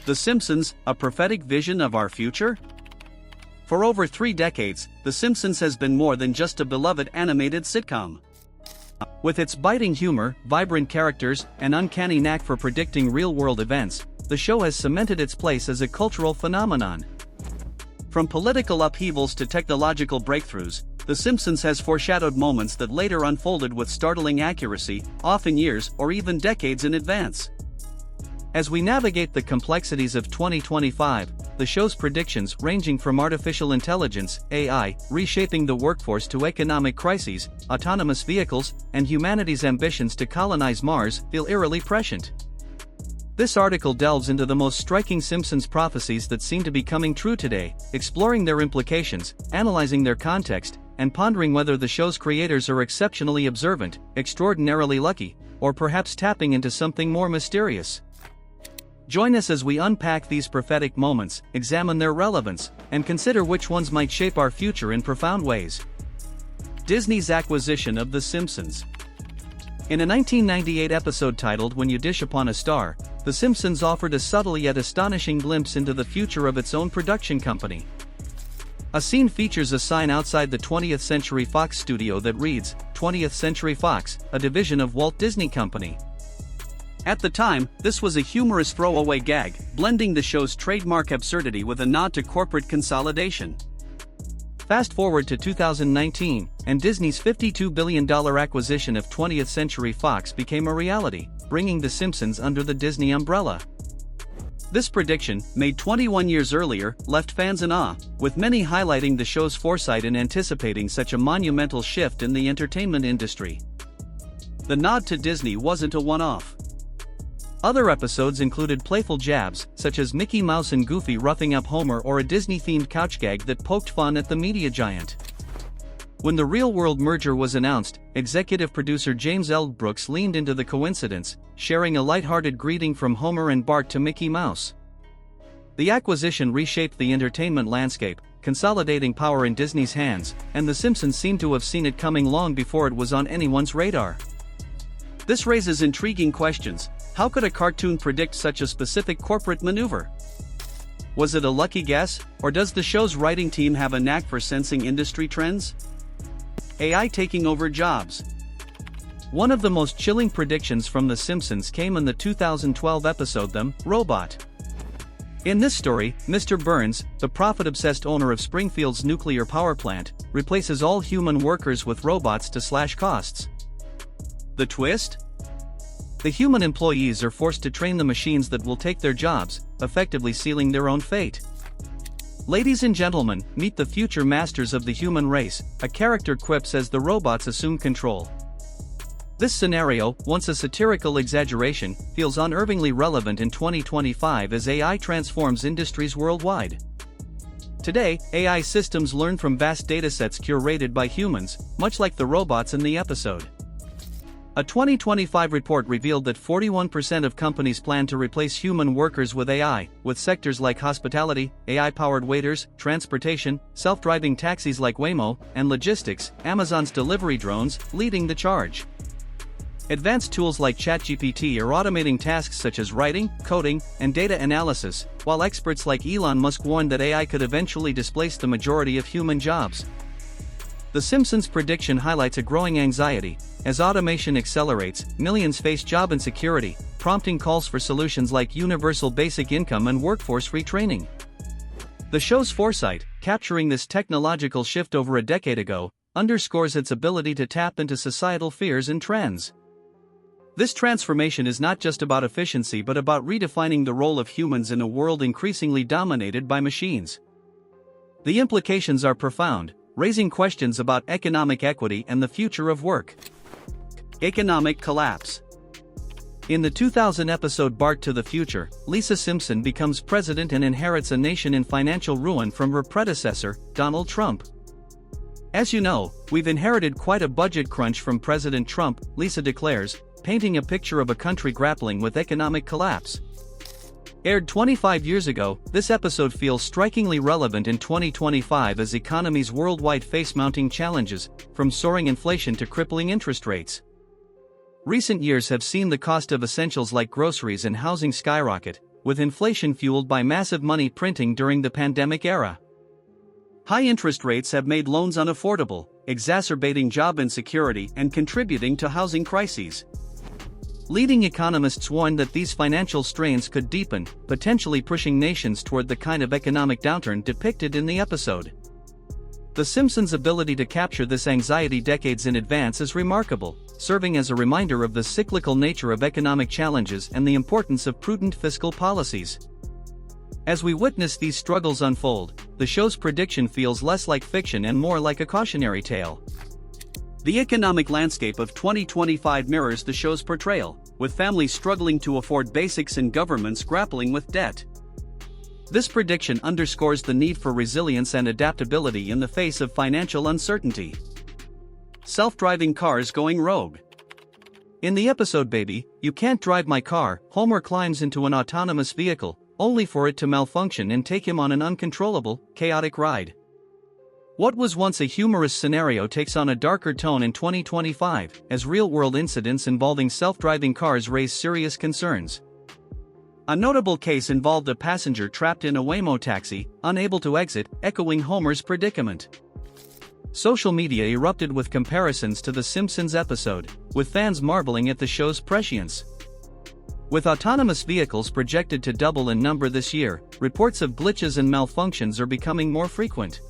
The Simpsons, a prophetic vision of our future? For over 3 decades, The Simpsons has been more than just a beloved animated sitcom. With its biting humor, vibrant characters, and uncanny knack for predicting real-world events, the show has cemented its place as a cultural phenomenon. From political upheavals to technological breakthroughs, The Simpsons has foreshadowed moments that later unfolded with startling accuracy, often years or even decades in advance. As we navigate the complexities of 2025, the show's predictions ranging from artificial intelligence, AI, reshaping the workforce to economic crises, autonomous vehicles, and humanity's ambitions to colonize Mars feel eerily prescient. This article delves into the most striking Simpsons prophecies that seem to be coming true today, exploring their implications, analyzing their context, and pondering whether the show's creators are exceptionally observant, extraordinarily lucky, or perhaps tapping into something more mysterious. Join us as we unpack these prophetic moments, examine their relevance, and consider which ones might shape our future in profound ways. Disney's acquisition of The Simpsons. In a 1998 episode titled When You Dish Upon a Star, The Simpsons offered a subtle yet astonishing glimpse into the future of its own production company. A scene features a sign outside the 20th Century Fox studio that reads, 20th Century Fox, a division of Walt Disney Company. At the time, this was a humorous throwaway gag, blending the show's trademark absurdity with a nod to corporate consolidation. Fast forward to 2019, and Disney's $52 billion acquisition of 20th Century Fox became a reality, bringing The Simpsons under the Disney umbrella. This prediction, made 21 years earlier, left fans in awe, with many highlighting the show's foresight in anticipating such a monumental shift in the entertainment industry. The nod to Disney wasn't a one-off. Other episodes included playful jabs, such as Mickey Mouse and Goofy roughing up Homer, or a Disney-themed couch gag that poked fun at the media giant. When the real-world merger was announced, executive producer James L. Brooks leaned into the coincidence, sharing a lighthearted greeting from Homer and Bart to Mickey Mouse. The acquisition reshaped the entertainment landscape, consolidating power in Disney's hands, and The Simpsons seemed to have seen it coming long before it was on anyone's radar. This raises intriguing questions. How could a cartoon predict such a specific corporate maneuver? Was it a lucky guess, or does the show's writing team have a knack for sensing industry trends? AI taking over jobs. One of the most chilling predictions from The Simpsons came in the 2012 episode Them, Robot. In this story, Mr. Burns, the profit-obsessed owner of Springfield's nuclear power plant, replaces all human workers with robots to slash costs. The twist? The human employees are forced to train the machines that will take their jobs, effectively sealing their own fate. Ladies and gentlemen, meet the future masters of the human race, a character quips as the robots assume control. This scenario, once a satirical exaggeration, feels unnervingly relevant in 2025 as AI transforms industries worldwide. Today, AI systems learn from vast datasets curated by humans, much like the robots in the episode. A 2025 report revealed that 41% of companies plan to replace human workers with AI, with sectors like hospitality, AI-powered waiters, transportation, self-driving taxis like Waymo, and logistics, Amazon's delivery drones, leading the charge. Advanced tools like ChatGPT are automating tasks such as writing, coding, and data analysis, while experts like Elon Musk warn that AI could eventually displace the majority of human jobs. The Simpsons prediction highlights a growing anxiety. As automation accelerates, millions face job insecurity, prompting calls for solutions like universal basic income and workforce retraining. The show's foresight, capturing this technological shift over a decade ago, underscores its ability to tap into societal fears and trends. This transformation is not just about efficiency but about redefining the role of humans in a world increasingly dominated by machines. The implications are profound, raising questions about economic equity and the future of work. Economic collapse. In the 2000 episode Bart to the Future, Lisa Simpson becomes president and inherits a nation in financial ruin from her predecessor, Donald Trump. As you know, we've inherited quite a budget crunch from President Trump, Lisa declares, painting a picture of a country grappling with economic collapse. Aired 25 years ago, this episode feels strikingly relevant in 2025 as economies worldwide face mounting challenges, from soaring inflation to crippling interest rates. Recent years have seen the cost of essentials like groceries and housing skyrocket, with inflation fueled by massive money printing during the pandemic era. High interest rates have made loans unaffordable, exacerbating job insecurity and contributing to housing crises. Leading economists warn that these financial strains could deepen, potentially pushing nations toward the kind of economic downturn depicted in the episode. The Simpsons' ability to capture this anxiety decades in advance is remarkable, serving as a reminder of the cyclical nature of economic challenges and the importance of prudent fiscal policies. As we witness these struggles unfold, the show's prediction feels less like fiction and more like a cautionary tale. The economic landscape of 2025 mirrors the show's portrayal, with families struggling to afford basics and governments grappling with debt. This prediction underscores the need for resilience and adaptability in the face of financial uncertainty. Self-driving cars going rogue. In the episode Baby, You Can't Drive My Car, Homer climbs into an autonomous vehicle, only for it to malfunction and take him on an uncontrollable, chaotic ride. What was once a humorous scenario takes on a darker tone in 2025, as real-world incidents involving self-driving cars raise serious concerns. A notable case involved a passenger trapped in a Waymo taxi, unable to exit, echoing Homer's predicament. Social media erupted with comparisons to the Simpsons episode, with fans marveling at the show's prescience. With autonomous vehicles projected to double in number this year, reports of glitches and malfunctions are becoming more frequent.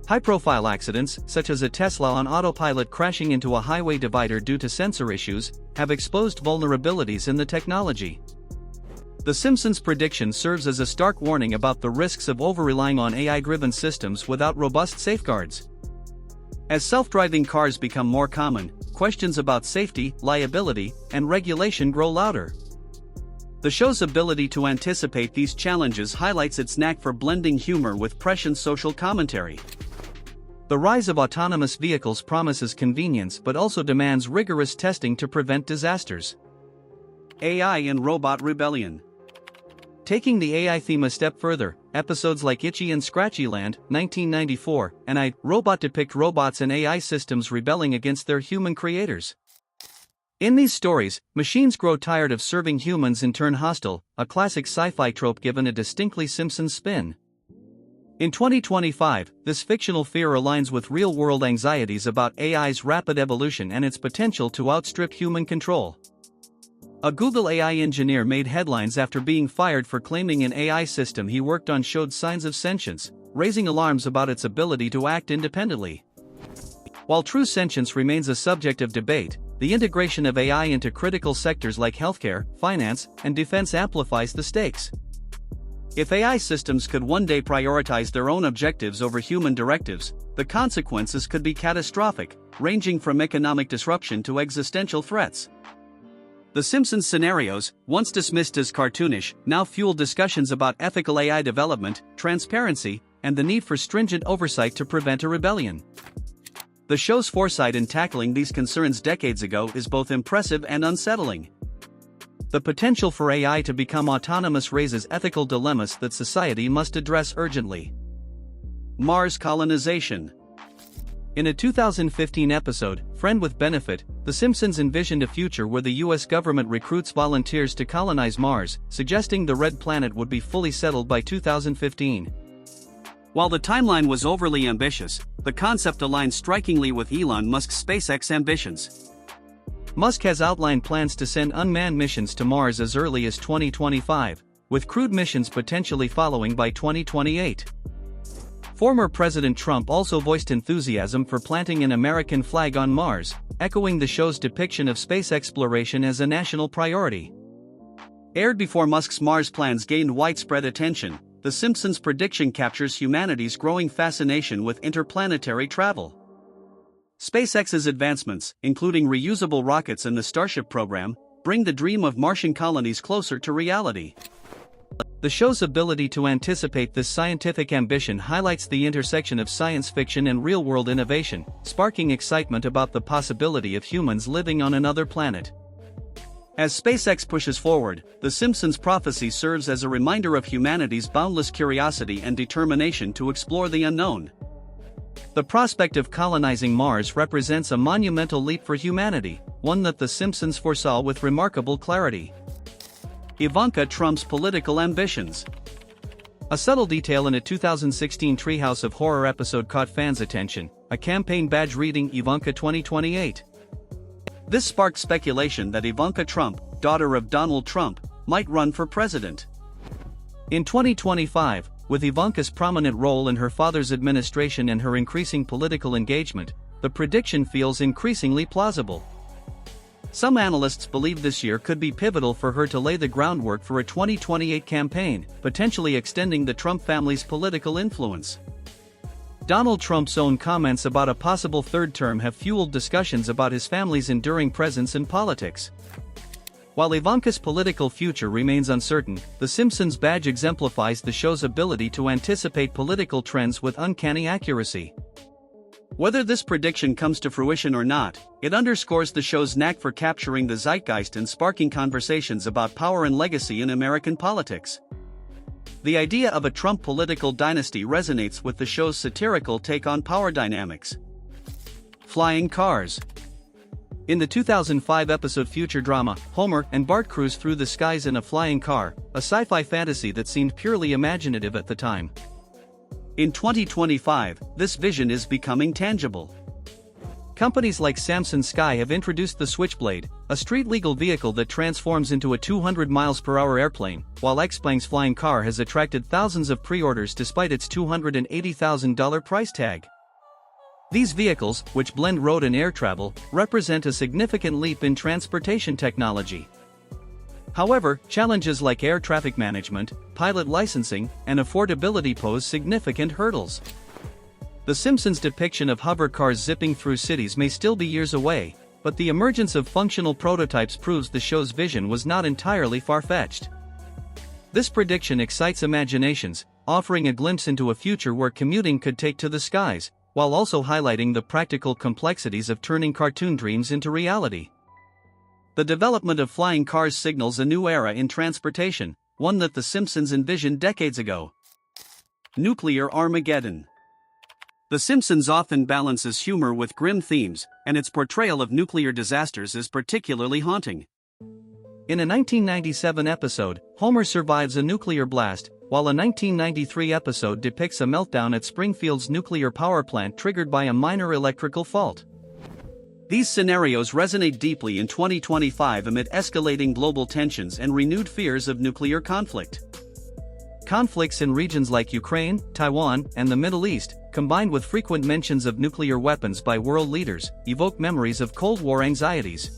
High-profile accidents, such as a Tesla on autopilot crashing into a highway divider due to sensor issues, have exposed vulnerabilities in the technology. The Simpsons' prediction serves as a stark warning about the risks of over-relying on AI-driven systems without robust safeguards. As self-driving cars become more common, questions about safety, liability, and regulation grow louder. The show's ability to anticipate these challenges highlights its knack for blending humor with prescient social commentary. The rise of autonomous vehicles promises convenience but also demands rigorous testing to prevent disasters. AI and robot rebellion. Taking the AI theme a step further, episodes like Itchy and Scratchy Land, 1994, and I, Robot depict robots and AI systems rebelling against their human creators. In these stories, machines grow tired of serving humans and turn hostile, a classic sci-fi trope given a distinctly Simpsons spin. In 2025, this fictional fear aligns with real-world anxieties about AI's rapid evolution and its potential to outstrip human control. A Google AI engineer made headlines after being fired for claiming an AI system he worked on showed signs of sentience, raising alarms about its ability to act independently. While true sentience remains a subject of debate, the integration of AI into critical sectors like healthcare, finance, and defense amplifies the stakes. If AI systems could one day prioritize their own objectives over human directives, the consequences could be catastrophic, ranging from economic disruption to existential threats. The Simpsons scenarios, once dismissed as cartoonish, now fuel discussions about ethical AI development, transparency, and the need for stringent oversight to prevent a rebellion. The show's foresight in tackling these concerns decades ago is both impressive and unsettling. The potential for AI to become autonomous raises ethical dilemmas that society must address urgently. Mars colonization. In a 2015 episode, Friend with Benefit, The Simpsons envisioned a future where the US government recruits volunteers to colonize Mars, suggesting the red planet would be fully settled by 2015. While the timeline was overly ambitious, the concept aligned strikingly with Elon Musk's SpaceX ambitions. Musk has outlined plans to send unmanned missions to Mars as early as 2025, with crewed missions potentially following by 2028. Former President Trump also voiced enthusiasm for planting an American flag on Mars, echoing the show's depiction of space exploration as a national priority. Aired before Musk's Mars plans gained widespread attention, The Simpsons' prediction captures humanity's growing fascination with interplanetary travel. SpaceX's advancements, including reusable rockets and the Starship program, bring the dream of Martian colonies closer to reality. The show's ability to anticipate this scientific ambition highlights the intersection of science fiction and real-world innovation, sparking excitement about the possibility of humans living on another planet. As SpaceX pushes forward, The Simpsons' prophecy serves as a reminder of humanity's boundless curiosity and determination to explore the unknown. The prospect of colonizing Mars represents a monumental leap for humanity, one that The Simpsons foresaw with remarkable clarity. Ivanka Trump's political ambitions. A subtle detail in a 2016 Treehouse of Horror episode caught fans' attention, a campaign badge reading Ivanka 2028. This sparked speculation that Ivanka Trump, daughter of Donald Trump, might run for president. In 2025, with Ivanka's prominent role in her father's administration and her increasing political engagement, the prediction feels increasingly plausible. Some analysts believe this year could be pivotal for her to lay the groundwork for a 2028 campaign, potentially extending the Trump family's political influence. Donald Trump's own comments about a possible third term have fueled discussions about his family's enduring presence in politics. While Ivanka's political future remains uncertain, The Simpsons badge exemplifies the show's ability to anticipate political trends with uncanny accuracy. Whether this prediction comes to fruition or not, it underscores the show's knack for capturing the zeitgeist and sparking conversations about power and legacy in American politics. The idea of a Trump political dynasty resonates with the show's satirical take on power dynamics. Flying cars. In the 2005 episode Future Drama, Homer and Bart cruise through the skies in a flying car, a sci-fi fantasy that seemed purely imaginative at the time. In 2025, this vision is becoming tangible. Companies like Samsung Sky have introduced the Switchblade, a street-legal vehicle that transforms into a 200 mph airplane, while Xpeng's flying car has attracted thousands of pre-orders despite its $280,000 price tag. These vehicles, which blend road and air travel, represent a significant leap in transportation technology. However, challenges like air traffic management, pilot licensing, and affordability pose significant hurdles. The Simpsons' depiction of hover cars zipping through cities may still be years away, but the emergence of functional prototypes proves the show's vision was not entirely far-fetched. This prediction excites imaginations, offering a glimpse into a future where commuting could take to the skies, while also highlighting the practical complexities of turning cartoon dreams into reality. The development of flying cars signals a new era in transportation, one that The Simpsons envisioned decades ago. Nuclear Armageddon. The Simpsons often balances humor with grim themes, and its portrayal of nuclear disasters is particularly haunting. In a 1997 episode, Homer survives a nuclear blast, while a 1993 episode depicts a meltdown at Springfield's nuclear power plant triggered by a minor electrical fault. These scenarios resonate deeply in 2025 amid escalating global tensions and renewed fears of nuclear conflict. Conflicts in regions like Ukraine, Taiwan, and the Middle East, combined with frequent mentions of nuclear weapons by world leaders, evoke memories of Cold War anxieties.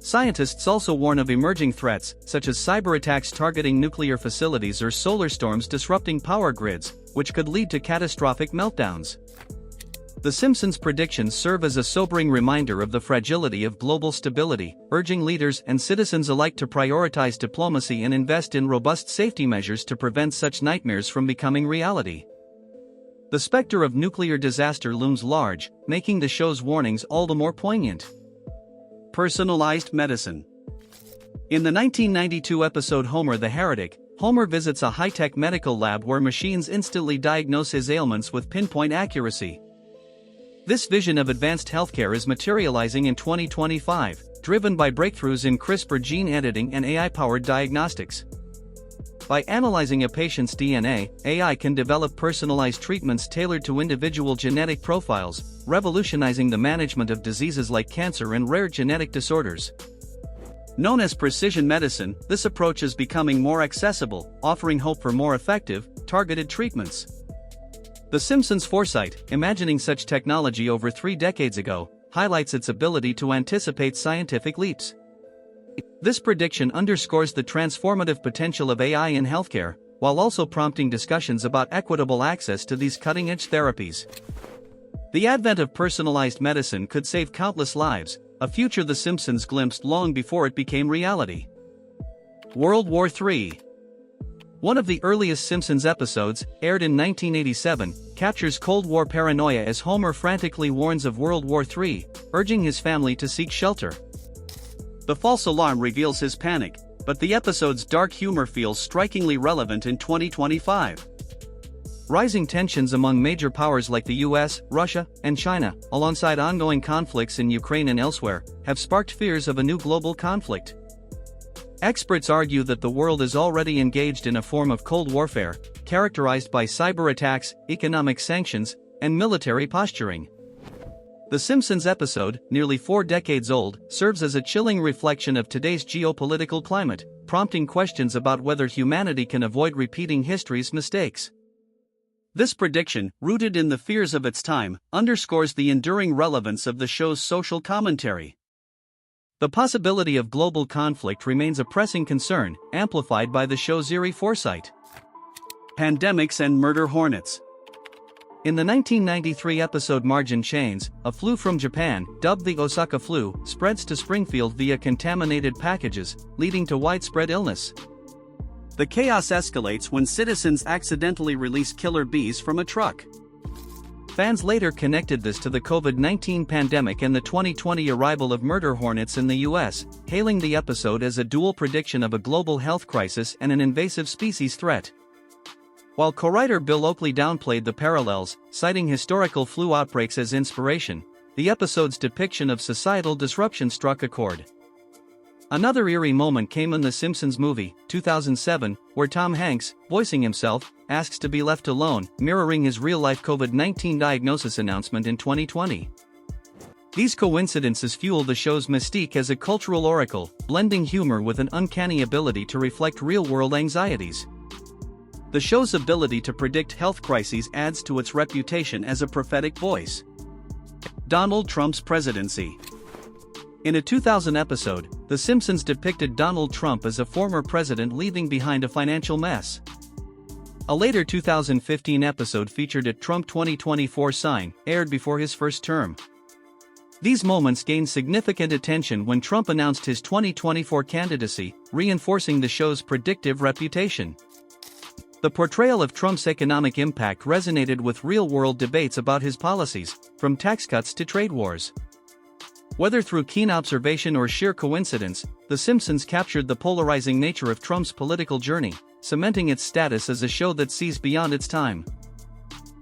Scientists also warn of emerging threats, such as cyber attacks targeting nuclear facilities or solar storms disrupting power grids, which could lead to catastrophic meltdowns. The Simpsons' predictions serve as a sobering reminder of the fragility of global stability, urging leaders and citizens alike to prioritize diplomacy and invest in robust safety measures to prevent such nightmares from becoming reality. The specter of nuclear disaster looms large, making the show's warnings all the more poignant. Personalized medicine. In the 1992 episode Homer the Heretic, Homer visits a high-tech medical lab where machines instantly diagnose his ailments with pinpoint accuracy. This vision of advanced healthcare is materializing in 2025, driven by breakthroughs in CRISPR gene editing and AI-powered diagnostics. By analyzing a patient's DNA, AI can develop personalized treatments tailored to individual genetic profiles, revolutionizing the management of diseases like cancer and rare genetic disorders. Known as precision medicine, this approach is becoming more accessible, offering hope for more effective, targeted treatments. The Simpsons' foresight, imagining such technology over 3 decades ago, highlights its ability to anticipate scientific leaps. This prediction underscores the transformative potential of AI in healthcare, while also prompting discussions about equitable access to these cutting-edge therapies. The advent of personalized medicine could save countless lives, a future The Simpsons glimpsed long before it became reality. World War III. One of the earliest Simpsons episodes, aired in 1987, captures Cold War paranoia as Homer frantically warns of World War III, urging his family to seek shelter. The false alarm reveals his panic, but the episode's dark humor feels strikingly relevant in 2025. Rising tensions among major powers like the US, Russia, and China, alongside ongoing conflicts in Ukraine and elsewhere, have sparked fears of a new global conflict. Experts argue that the world is already engaged in a form of Cold Warfare, characterized by cyber attacks, economic sanctions, and military posturing. The Simpsons episode, nearly 4 decades old, serves as a chilling reflection of today's geopolitical climate, prompting questions about whether humanity can avoid repeating history's mistakes. This prediction, rooted in the fears of its time, underscores the enduring relevance of the show's social commentary. The possibility of global conflict remains a pressing concern, amplified by the show's eerie foresight. Pandemics and murder hornets. In the 1993 episode Margin Chains, a flu from Japan, dubbed the Osaka flu, spreads to Springfield via contaminated packages, leading to widespread illness. The chaos escalates when citizens accidentally release killer bees from a truck. Fans later connected this to the COVID-19 pandemic and the 2020 arrival of murder hornets in the US, hailing the episode as a dual prediction of a global health crisis and an invasive species threat. While co-writer Bill Oakley downplayed the parallels, citing historical flu outbreaks as inspiration, the episode's depiction of societal disruption struck a chord. Another eerie moment came in The Simpsons movie, 2007, where Tom Hanks, voicing himself, asks to be left alone, mirroring his real-life COVID-19 diagnosis announcement in 2020. These coincidences fuel the show's mystique as a cultural oracle, blending humor with an uncanny ability to reflect real-world anxieties. The show's ability to predict health crises adds to its reputation as a prophetic voice. Donald Trump's presidency. In a 2000 episode, The Simpsons depicted Donald Trump as a former president leaving behind a financial mess. A later 2015 episode featured a Trump 2024 sign, aired before his first term. These moments gained significant attention when Trump announced his 2024 candidacy, reinforcing the show's predictive reputation. The portrayal of Trump's economic impact resonated with real-world debates about his policies, from tax cuts to trade wars. Whether through keen observation or sheer coincidence, The Simpsons captured the polarizing nature of Trump's political journey, cementing its status as a show that sees beyond its time.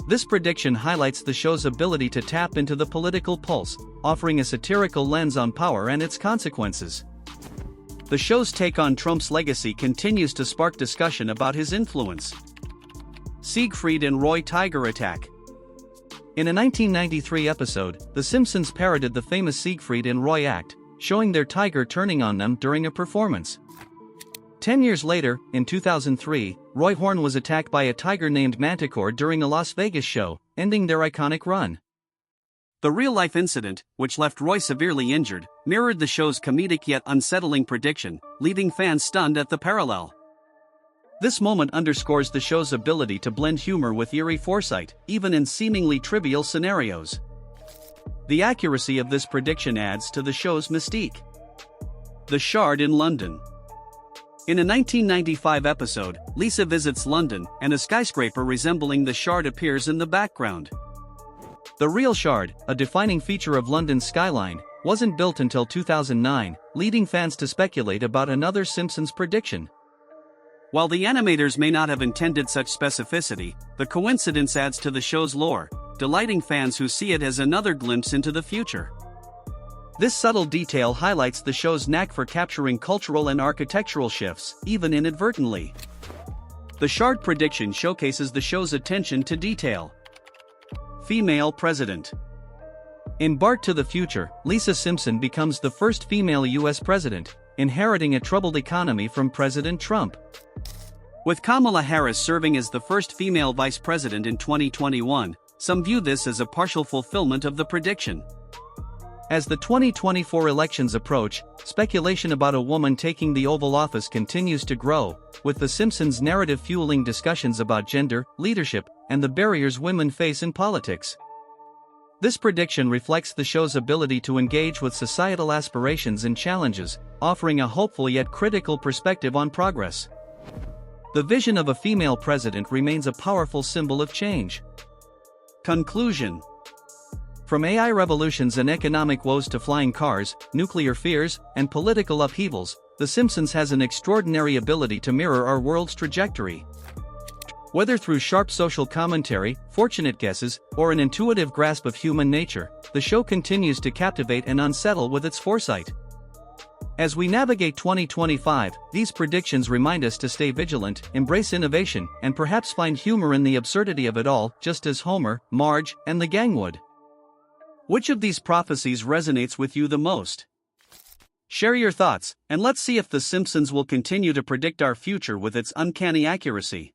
This prediction highlights the show's ability to tap into the political pulse, offering a satirical lens on power and its consequences. The show's take on Trump's legacy continues to spark discussion about his influence. Siegfried and Roy tiger attack. In a 1993 episode, The Simpsons parodied the famous Siegfried and Roy act, showing their tiger turning on them during a performance. 10 years later, in 2003, Roy Horn was attacked by a tiger named Manticore during a Las Vegas show, ending their iconic run. The real-life incident, which left Roy severely injured, mirrored the show's comedic yet unsettling prediction, leaving fans stunned at the parallel. This moment underscores the show's ability to blend humor with eerie foresight, even in seemingly trivial scenarios. The accuracy of this prediction adds to the show's mystique. The Shard in London. In a 1995 episode, Lisa visits London, and a skyscraper resembling the Shard appears in the background. The real Shard, a defining feature of London's skyline, wasn't built until 2009, leading fans to speculate about another Simpsons prediction. While the animators may not have intended such specificity, the coincidence adds to the show's lore, delighting fans who see it as another glimpse into the future. This subtle detail highlights the show's knack for capturing cultural and architectural shifts, even inadvertently. The Shard prediction showcases the show's attention to detail. Female president. In Bart to the Future, Lisa Simpson becomes the first female U.S. president, inheriting a troubled economy from President Trump. With Kamala Harris serving as the first female vice president in 2021, some view this as a partial fulfillment of the prediction. As the 2024 elections approach, speculation about a woman taking the Oval Office continues to grow, with The Simpsons narrative fueling discussions about gender, leadership, and the barriers women face in politics. This prediction reflects the show's ability to engage with societal aspirations and challenges, offering a hopeful yet critical perspective on progress. The vision of a female president remains a powerful symbol of change. Conclusion. From AI revolutions and economic woes to flying cars, nuclear fears, and political upheavals, The Simpsons has an extraordinary ability to mirror our world's trajectory. Whether through sharp social commentary, fortunate guesses, or an intuitive grasp of human nature, the show continues to captivate and unsettle with its foresight. As we navigate 2025, these predictions remind us to stay vigilant, embrace innovation, and perhaps find humor in the absurdity of it all, just as Homer, Marge, and the gang would. Which of these prophecies resonates with you the most? Share your thoughts, and let's see if The Simpsons will continue to predict our future with its uncanny accuracy.